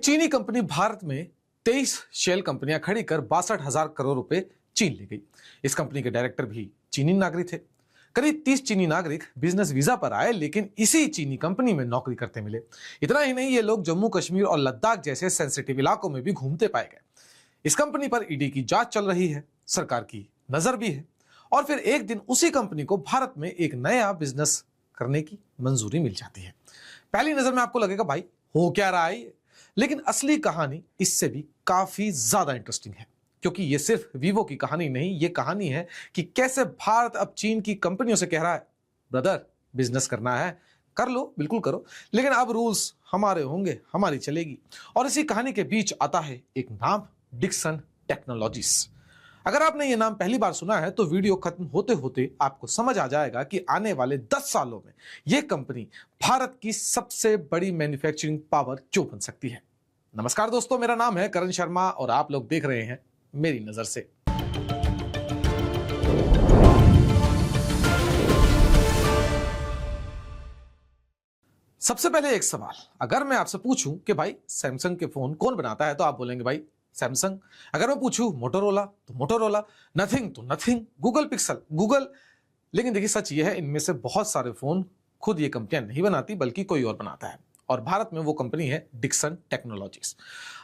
चीनी कंपनी भारत में 23 शेल कंपनियां खड़ी कर 62,000 करोड़ रुपए चीन ले गई। इस कंपनी के डायरेक्टर भी चीनी नागरिक थे। करीब 30 चीनी नागरिक बिजनेस वीजा पर आए, लेकिन इसी चीनी कंपनी में नौकरी करते मिले। इतना ही नहीं, ये लोग जम्मू कश्मीर और लद्दाख जैसे सेंसिटिव इलाकों में भी घूमते पाए गए। इस कंपनी पर ईडी की जांच चल रही है, सरकार की नजर भी है। और फिर एक दिन उसी कंपनी को भारत में एक नया बिजनेस करने की मंजूरी मिल जाती है। पहली नजर में आपको लगेगा भाई हो क्या रहा है, लेकिन असली कहानी इससे भी काफी ज्यादा इंटरेस्टिंग है, क्योंकि ये सिर्फ वीवो की कहानी नहीं, ये कहानी है कि कैसे भारत अब चीन की कंपनियों से कह रहा है, ब्रदर बिजनेस करना है कर लो, बिल्कुल करो, लेकिन अब रूल्स हमारे होंगे, हमारी चलेगी। और इसी कहानी के बीच आता है एक नाम, डिक्सन टेक्नोलॉजीज। अगर आपने ये नाम पहली बार सुना है तो वीडियो खत्म होते होते आपको समझ आ जाएगा कि आने वाले 10 सालों में यह कंपनी भारत की सबसे बड़ी मैन्युफैक्चरिंग पावर क्यों बन सकती है। नमस्कार दोस्तों, मेरा नाम है करण शर्मा और आप लोग देख रहे हैं मेरी नजर से। सबसे पहले एक सवाल, अगर मैं आपसे पूछूं कि भाई सैमसंग के फोन कौन बनाता है, तो आप बोलेंगे भाई सैमसंग। अगर मैं पूछूं मोटोरोला तो मोटोरोला, नथिंग तो नथिंग, गूगल पिक्सल गूगल। लेकिन देखिए सच ये है, इनमें से बहुत सारे फोन खुद ये कंपनियां नहीं बनाती बल्कि कोई और बनाता है, और भारत में वो कंपनी है डिक्सन टेक्नोलॉजीज।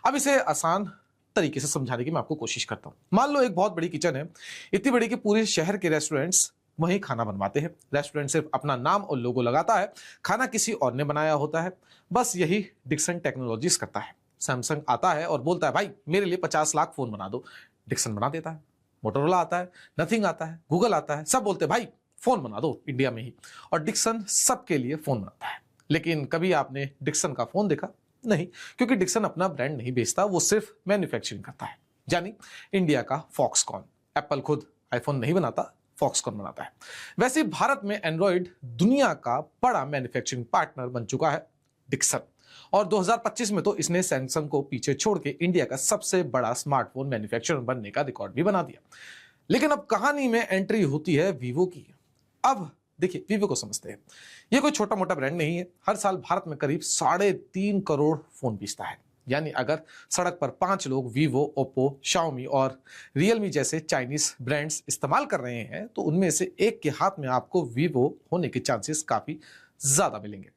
अब इसे आसान तरीके से समझाने की मैं आपको कोशिश करता हूं। मान लो एक बहुत बड़ी किचन है, इतनी बड़ी कि पूरे शहर के रेस्टोरेंट्स वहीं खाना बनवाते हैं। रेस्टोरेंट सिर्फ अपना नाम और लोगो लगाता है, खाना किसी और ने बनाया होता है। बस यही डिक्सन टेक्नोलॉजीज करता है। सैमसंग आता है और बोलता है भाई मेरे लिए 50 लाख फोन बना दो, डिक्सन बना देता है। मोटोरोला आता है, नथिंग आता है, गूगल आता है, सब बोलते हैं भाई फोन बना दो इंडिया में ही, और डिक्सन सबके लिए फोन बनाता है। लेकिन कभी आपने डिक्सन का फोन देखा? नहीं, क्योंकि डिक्सन अपना ब्रांड नहीं बेचता, वो सिर्फ मैन्युफैक्चरिंग करता है। यानी इंडिया का फॉक्सकॉन। एप्पल खुद आईफोन नहीं बनाता, फॉक्सकॉन बनाता है। वैसे भारत में एंड्रॉइड दुनिया का बड़ा मैन्युफैक्चरिंग पार्टनर बन चुका है डिक्सन, और 2025 में तो इसने सैमसंग को पीछे छोड़ के इंडिया का सबसे बड़ा स्मार्टफोन मैन्युफैक्चरर बनने का रिकॉर्ड भी बना दिया। लेकिन अब कहानी में एंट्री होती है वीवो की। अब देखिए वीवो को समझते हैं, यह कोई छोटा मोटा ब्रांड नहीं है। हर साल भारत में करीब 3.5 करोड़ फोन बेचता है। यानी अगर सड़क पर 5 लोग वीवो, ओप्पो, शाओमी और रियलमी जैसे चाइनीज ब्रांड्स इस्तेमाल कर रहे हैं, तो उनमें से एक के हाथ में आपको वीवो होने के चांसेस काफी ज्यादा मिलेंगे।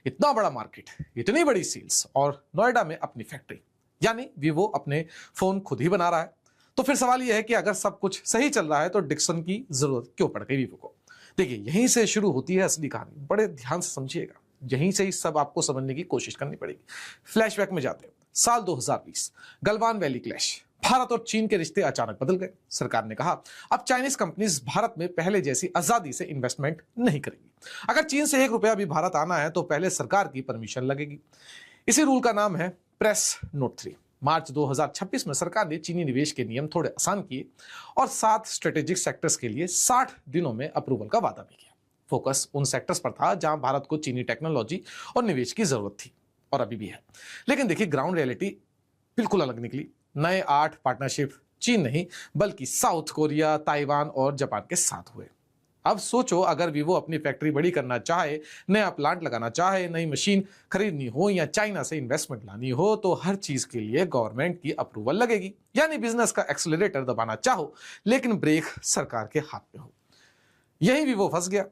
इतना बड़ा मार्केट, इतनी बड़ी सेल्स, और नोएडा में अपनी फैक्ट्री, यानी वीवो अपने फोन खुद ही बना रहा है। तो फिर सवाल यह है कि अगर सब कुछ सही चल रहा है तो डिक्सन की जरूरत क्यों पड़ गई वीवो को। देखिए यहीं से शुरू होती है असली कहानी, बड़े ध्यान से समझिएगा, यहीं से ही सब आपको समझने की कोशिश करनी पड़ेगी। फ्लैशबैक में जाते हैं, साल 2020, गलवान वैली क्लैश। भारत और चीन के रिश्ते अचानक बदल गए। सरकार ने कहा अब चाइनीज कंपनीज भारत में पहले जैसी आजादी से इन्वेस्टमेंट नहीं करेगी। अगर चीन से 1 रुपया भी भारत आना है तो पहले सरकार की परमिशन लगेगी। इसी रूल का नाम है प्रेस नोट 3। मार्च 2026 में सरकार ने चीनी निवेश के नियम थोड़े आसान किए और 7 स्ट्रेटेजिक सेक्टर्स के लिए 60 दिनों में अप्रूवल का वादा भी किया। फोकस उन सेक्टर्स पर था जहां भारत को चीनी टेक्नोलॉजी और निवेश की जरूरत थी, और अभी भी है। लेकिन देखिए ग्राउंड रियलिटी बिल्कुल अलग निकली। नए 8 पार्टनरशिप चीन नहीं बल्कि साउथ कोरिया, ताइवान और जापान के साथ हुए। अब सोचो, अगर वीवो अपनी फैक्ट्री बड़ी करना चाहे, नया प्लांट लगाना चाहे, नई मशीन खरीदनी हो या चाइना से इन्वेस्टमेंट लानी हो, तो हर चीज के लिए गवर्नमेंट की अप्रूवल लगेगी। यानी बिजनेस का एक्सेलरेटर दबाना चाहो लेकिन ब्रेक सरकार के हाथ में हो। यही वीवो फंस गया।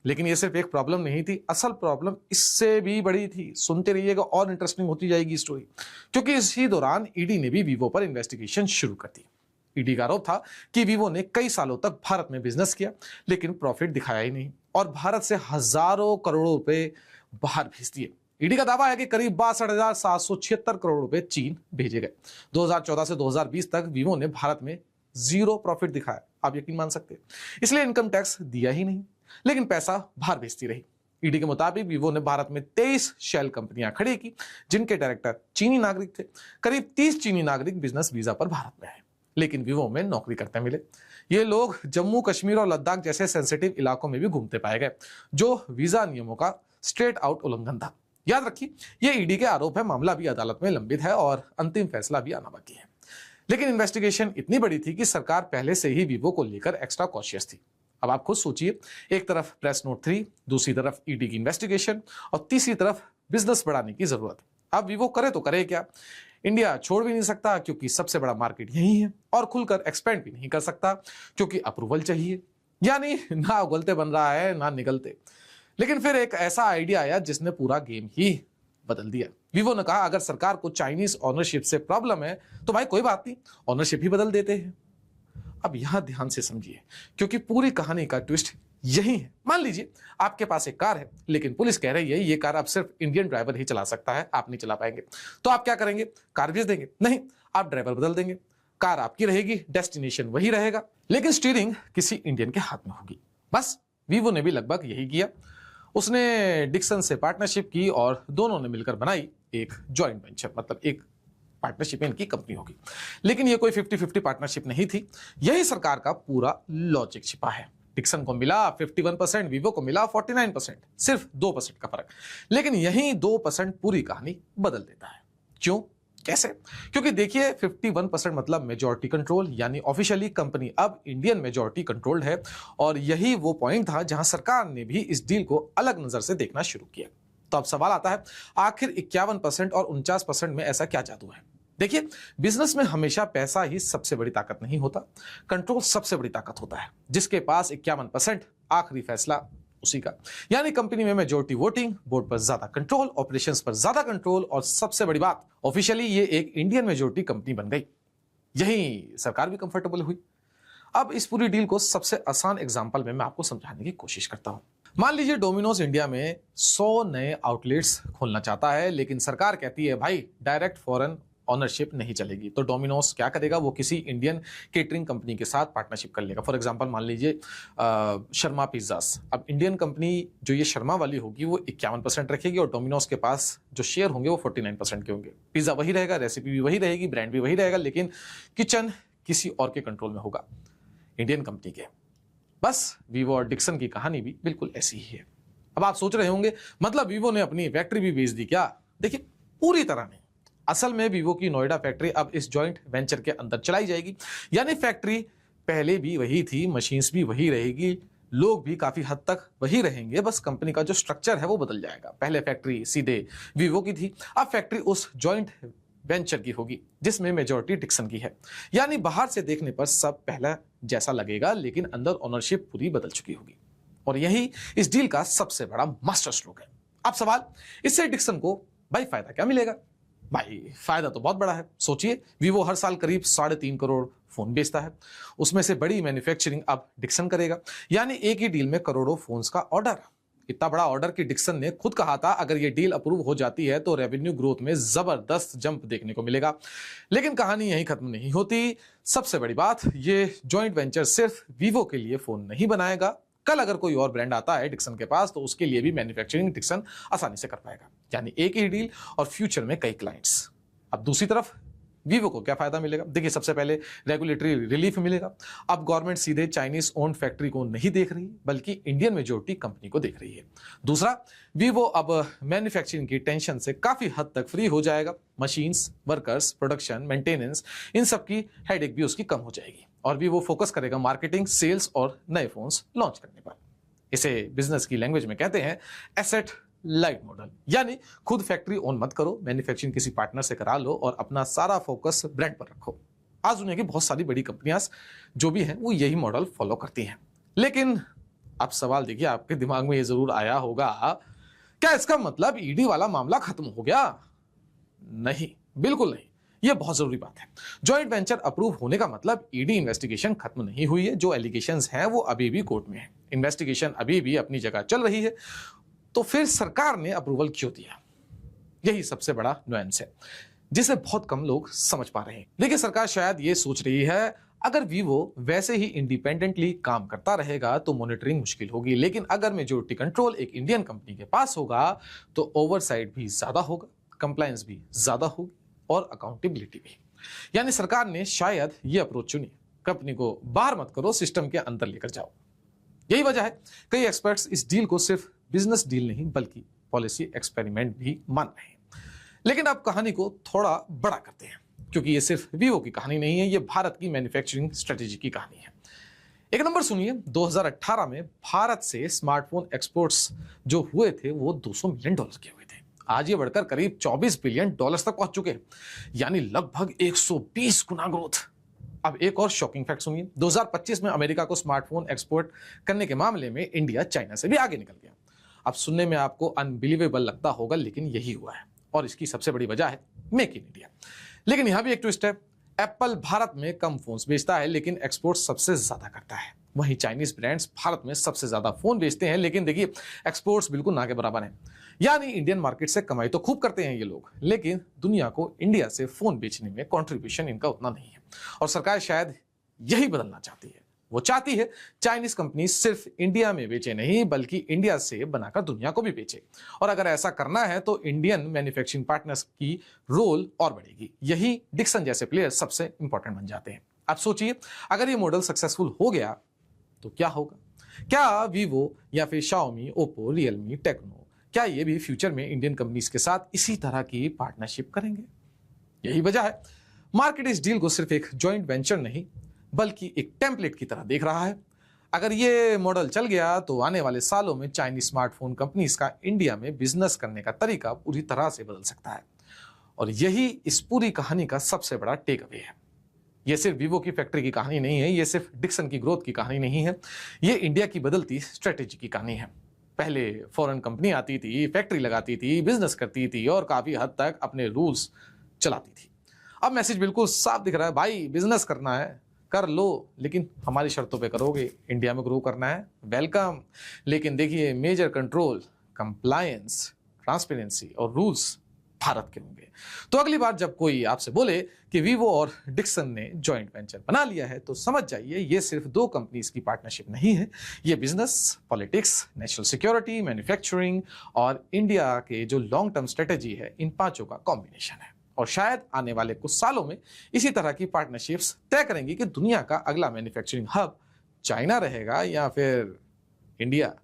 लेकिन ये सिर्फ एक प्रॉब्लम नहीं थी, असल प्रॉब्लम इससे भी बड़ी थी। सुनते रहिएगा और इंटरेस्टिंग होती जाएगी स्टोरी, क्योंकि इसी दौरान ईडी ने भी वीवो पर इन्वेस्टिगेशन शुरू कर दी। ईडी का आरोप था कि वीवो ने कई सालों तक भारत में बिजनेस किया लेकिन प्रॉफिट दिखाया ही नहीं, और भारत से हजारों करोड़ों रुपए बाहर भेज दिए। ईडी का दावा है कि करीब 62,776 करोड़ रुपए चीन भेजे गए। 2014 से 2020 तक वीवो ने भारत में 0 प्रॉफिट दिखाया। आप यकीन मान सकते हैं, इसलिए इनकम टैक्स दिया ही नहीं, लेकिन पैसा बाहर भेजती रही। ईडी के मुताबिक वीवो ने भारत में 23 शेल कंपनियां खड़ी की, जिनके डायरेक्टर चीनी नागरिक थे। करीब 30 चीनी नागरिक बिजनेस वीजा पर भारत में आए, लेकिन वीवो में नौकरी करते मिले। ये लोग जम्मू कश्मीर और लद्दाख जैसे सेंसिटिव इलाकों में भी घूमते पाए गए, जो वीजा नियमों का स्ट्रेट आउट उल्लंघन था। याद रखिए, ये ईडी के आरोप है, मामला भी अदालत में लंबित है और अंतिम फैसला भी आना बाकी है। लेकिन इन्वेस्टिगेशन इतनी बड़ी थी कि सरकार पहले से ही वीवो को लेकर एक्स्ट्रा कॉशियस थी। अब आप खुद सोचिए, एक तरफ प्रेस नोट 3, दूसरी तरफ ईडी की इन्वेस्टिगेशन और तीसरी तरफ बिजनेस बढ़ाने की जरूरत। अब वीवो करे तो करे क्या, इंडिया छोड़ भी नहीं सकता क्योंकि सबसे बड़ा मार्केट यही है, और खुलकर एक्सपेंड भी नहीं कर सकता क्योंकि अप्रूवल चाहिए। यानी ना उगलते बन रहा है ना निगलते। लेकिन फिर एक ऐसा आइडिया आया जिसने पूरा गेम ही बदल दिया। वीवो ने कहा अगर सरकार को चाइनीज ऑनरशिप से प्रॉब्लम है तो भाई कोई बात नहीं, ऑनरशिप ही बदल देते हैं। अब यहां ध्यान से समझिए क्योंकि पूरी कहानी का ट्विस्ट यही है। मान लीजिए आपके पास एक कार है, लेकिन पुलिस कह रही है ये कार अब सिर्फ इंडियन ड्राइवर ही चला सकता है, आप नहीं चला पाएंगे। तो आप क्या करेंगे, कार बेच देंगे? नहीं, आप ड्राइवर बदल देंगे, कार आपकी रहेगी, डेस्टिनेशन वही रहेगा, लेकिन स्टीयरिंग किसी इंडियन के हाथ में होगी। बस वीवो ने भी लगभग यही किया। उसने डिक्सन से पार्टनरशिप की और दोनों ने मिलकर बनाई एक जॉइंट वेंचर, मतलब एक पार्टनरशिप में इनकी कंपनी होगी। लेकिन ये कोई 50-50 पार्टनरशिप नहीं थी, यही सरकार का पूरा लॉजिक छिपा है। डिक्सन को मिला 51%, वीवो को मिला 49%, सिर्फ 2% का फर्क। लेकिन यही 2% पूरी कहानी बदल देता है। क्यों, कैसे? क्योंकि देखिए 51% मतलब मेजॉरिटी कंट्रोल, यानी ऑफिशियली कंपनी अब इंडियन मेजॉरिटी कंट्रोल्ड है, और यही वो पॉइंट था जहां सरकार ने भी इस डील को अलग नजर से देखना शुरू किया। तो अब सवाल आता है, आखिर 51% और 49% में ऐसा क्या जादू है? देखिए, बिजनेस में हमेशा पैसा ही सबसे बड़ी ताकत नहीं होता, कंट्रोल सबसे बड़ी ताकत होता है। जिसके पास 51%, आखिरी फैसला उसी का। यानी कंपनी में मेजॉरिटी वोटिंग, बोर्ड पर ज्यादा कंट्रोल, ऑपरेशंस पर ज्यादा कंट्रोल, और सबसे बड़ी बात, ऑफिशियली ये एक इंडियन मेजॉरिटी कंपनी बन गई। यही सरकार भी कंफर्टेबल हुई। अब इस पूरी डील को सबसे आसान एग्जांपल में मैं आपको समझाने की कोशिश करता हूं। मान लीजिए डोमिनोज इंडिया में 100 नए आउटलेट्स खोलना चाहता है, लेकिन सरकार कहती है भाई डायरेक्ट फॉरेन ऑनरशिप नहीं चलेगी। तो डोमिनोज क्या करेगा, वो किसी इंडियन केटरिंग कंपनी के साथ पार्टनरशिप कर लेगा। फॉर एग्जांपल मान लीजिए शर्मा पिज्जास। अब इंडियन कंपनी जो ये शर्मा वाली होगी वो 51% रखेगी, और डोमिनोज के पास जो शेयर होंगे वो 49% के होंगे। पिज्जा वही रहेगा, रेसिपी भी वही रहेगी, ब्रांड भी वही रहेगा, लेकिन किचन किसी और के कंट्रोल में होगा, इंडियन कंपनी के। बस वीवो और डिक्सन की कहानी भी बिल्कुल ऐसी ही है। अब आप सोच रहे होंगे मतलब वीवो ने अपनी फैक्ट्री भी बेच दी क्या? देखिए, पूरी तरह नहीं। असल में वीवो की नोएडा फैक्ट्री अब इस जॉइंट वेंचर के अंदर चलाई जाएगी। यानी फैक्ट्री पहले भी वही थी, मशीन्स भी वही रहेगी, लोग भी काफी हद तक वही रहेंगे, बस कंपनी का जो स्ट्रक्चर है वो बदल जाएगा। पहले फैक्ट्री सीधे वीवो की थी, अब फैक्ट्री उस जॉइंट वेंचर की होगी जिसमें मेजॉरिटी डिक्सन की है। यानी बाहर से देखने पर सब पहला जैसा लगेगा, लेकिन अंदर ओनरशिप पूरी बदल चुकी होगी। और यही इस डील का सबसे बड़ा मास्टर स्ट्रोक है। अब सवाल, इससे डिक्सन को भाई फायदा क्या मिलेगा? भाई फायदा तो बहुत बड़ा है। सोचिए, वीवो हर साल करीब 3.5 करोड़ फोन बेचता है, उसमें से बड़ी मैन्युफैक्चरिंग अब डिक्सन करेगा। यानी एक ही डील में करोड़ों फोन्स का ऑर्डर। इतना बड़ा ऑर्डर कि डिक्सन ने खुद कहा था अगर ये डील अप्रूव हो जाती है तो रेवेन्यू ग्रोथ में जबरदस्त जंप देखने को मिलेगा। लेकिन कहानी यहीं खत्म नहीं होती। सबसे बड़ी बात, ये जॉइंट वेंचर सिर्फ वीवो के लिए फोन नहीं बनाएगा, कल अगर कोई और ब्रांड आता है डिक्सन के पास तो उसके लिए भी मैन्युफैक्चरिंग डिक्सन आसानी से कर पाएगा। यानी एक ही डील और फ्यूचर में कई क्लाइंट्स। अब दूसरी तरफ वीवो को क्या फायदा मिलेगा? देखिए, सबसे पहले रेगुलेटरी रिलीफ मिलेगा। अब गवर्नमेंट सीधे चाइनीज ओन्ड फैक्ट्री को नहीं देख रही, बल्कि इंडियन मेजॉरिटी कंपनी को देख रही है। दूसरा, वीवो अब मैन्युफैक्चरिंग की टेंशन से काफी हद तक फ्री हो जाएगा। मशीन्स, वर्कर्स, प्रोडक्शन, मेंटेनेंस, इन सब की हेडेक भी उसकी कम हो जाएगी, और वीवो फोकस करेगा मार्केटिंग, सेल्स और नए फोन्स लॉन्च करने पर। इसे बिजनेस की लैंग्वेज में कहते हैं एसेट लाइट मॉडल। यानी खुद फैक्ट्री ओन मत करो, मैन्युफैक्चरिंग किसी पार्टनर से करा लो और अपना सारा फोकस ब्रांड पर रखो। आज दुनिया की बहुत सारी बड़ी कंपनियां जो भी हैं वो यही मॉडल फॉलो करती हैं। लेकिन अब सवाल देखिए, आपके दिमाग में ये जरूर आया होगा, क्या इसका मतलब ईडी वाला मामला खत्म हो गया? नहीं, बिल्कुल नहीं। यह बहुत जरूरी बात है। जॉइंट वेंचर अप्रूव होने का मतलब ईडी इन्वेस्टिगेशन खत्म नहीं हुई है। जो एलिगेशंस हैं वो अभी भी कोर्ट में है, इन्वेस्टिगेशन अभी भी अपनी जगह चल रही है। तो फिर सरकार ने अप्रूवल क्यों दिया? यही सबसे बड़ा नुएंस है जिसे बहुत कम लोग समझ पा रहे हैं। देखिए, सरकार शायद ये सोच रही है अगर वीवो वैसे ही इंडिपेंडेंटली काम करता रहेगा तो मॉनिटरिंग मुश्किल होगी, लेकिन अगर मेजॉरिटी कंट्रोल एक इंडियन कंपनी के पास होगा तो ओवरसाइट भी ज्यादा होगा, कंप्लायंस भी ज्यादा होगी और अकाउंटेबिलिटी भी। यानी सरकार ने शायद ये अप्रोच चुनी, कंपनी को बाहर मत करो, सिस्टम के अंदर लेकर जाओ। यही वजह है कई एक्सपर्ट्स इस डील को सिर्फ बिजनेस डील नहीं बल्कि पॉलिसी एक्सपेरिमेंट भी मान रहे हैं। लेकिन अब कहानी को थोड़ा बड़ा करते हैं, क्योंकि ये सिर्फ वीवो की कहानी नहीं है, ये भारत की मैन्युफैक्चरिंग स्ट्रेटेजी की कहानी है। एक नंबर सुनिए, 2018 में भारत से स्मार्टफोन एक्सपोर्ट्स जो हुए थे वो $200 मिलियन के हुए थे। आज ये बढ़कर करीब 24 बिलियन डॉलर्स तक पहुंच चुके हैं, यानी लगभग 120 गुना ग्रोथ। अब एक और शॉकिंग फैक्ट सुनिए, 2025 में अमेरिका को स्मार्टफोन एक्सपोर्ट करने के मामले में इंडिया चाइना से भी आगे निकल गया। अब सुनने में आपको अनबिलीवेबल लगता होगा, लेकिन यही हुआ है और इसकी सबसे बड़ी वजह है मेक इन इंडिया। लेकिन यहां भी एक ट्विस्ट है, एप्पल भारत में कम फोन्स बेचता है लेकिन एक्सपोर्ट सबसे ज्यादा करता है। वहीं चाइनीज ब्रांड्स भारत में सबसे ज्यादा फोन बेचते हैं, लेकिन देखिए एक्सपोर्ट्स बिल्कुल ना के बराबर हैं। यानी इंडियन मार्केट से कमाई तो खूब करते हैं ये लोग, लेकिन दुनिया को इंडिया से फोन बेचने में कंट्रीब्यूशन इनका उतना नहीं है। और सरकार शायद यही बदलना चाहती है। वो चाहती है चाइनीज कंपनी सिर्फ इंडिया में बेचे नहीं, बल्कि इंडिया से बनाकर दुनिया को भी बेचे। और अगर ऐसा करना है तो इंडियन मैन्युफैक्चरिंग पार्टनर्स की रोल और बढ़ेगी। यही डिक्सन जैसे प्लेयर सबसे इंपॉर्टेंट बन जाते हैं। आप सोचिए, अगर ये मॉडल सक्सेसफुल हो गया तो क्या होगा? क्या वीवो या फिर शाओमी, ओप्पो, रियलमी, टेक्नो, क्या ये भी फ्यूचर में इंडियन कंपनीज के साथ इसी तरह की पार्टनरशिप करेंगे? यही वजह है मार्केट इस डील को सिर्फ एक जॉइंट वेंचर नहीं, बल्कि एक टेम्पलेट की तरह देख रहा है। अगर ये मॉडल चल गया तो आने वाले सालों में चाइनीज स्मार्टफोन कंपनीज का इंडिया में बिजनेस करने का तरीका पूरी तरह से बदल सकता है। और यही इस पूरी कहानी का सबसे बड़ा टेक अवे है। ये सिर्फ वीवो की फैक्ट्री की कहानी नहीं है, ये सिर्फ डिक्सन की ग्रोथ की कहानी नहीं है, ये इंडिया की बदलती स्ट्रेटेजी की कहानी है। पहले फॉरेन कंपनी आती थी, फैक्ट्री लगाती थी, बिजनेस करती थी और काफी हद तक अपने रूल्स चलाती थी। अब मैसेज बिल्कुल साफ दिख रहा है, भाई बिजनेस करना है कर लो, लेकिन हमारी शर्तों पे करोगे। इंडिया में ग्रो करना है, वेलकम, लेकिन देखिए मेजर कंट्रोल, कंप्लायंस, ट्रांसपेरेंसी और रूल्स भारत के होंगे। तो अगली बार जब कोई आपसे बोले कि वीवो और डिक्सन ने जॉइंट वेंचर बना लिया है, तो समझ जाइए ये सिर्फ दो कंपनीज की पार्टनरशिप नहीं है, ये business, politics, national security, manufacturing और इंडिया के जो लॉन्ग टर्म स्ट्रेटेजी है, इन पांचों का कॉम्बिनेशन है। और शायद आने वाले कुछ सालों में इसी तरह की पार्टनरशिप्स तय करेंगी कि दुनिया का अगला मैन्युफैक्चरिंग हब चाइना रहेगा या फिर इंडिया।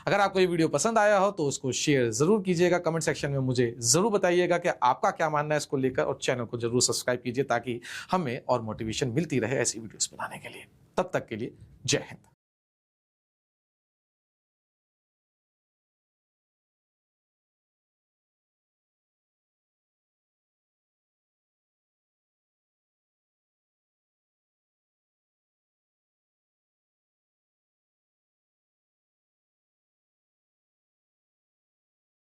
अगर आपको ये वीडियो पसंद आया हो तो उसको शेयर जरूर कीजिएगा, कमेंट सेक्शन में मुझे जरूर बताइएगा कि आपका क्या मानना है इसको लेकर, और चैनल को जरूर सब्सक्राइब कीजिए ताकि हमें और मोटिवेशन मिलती रहे ऐसी वीडियोस बनाने के लिए। तब तक के लिए जय हिंद।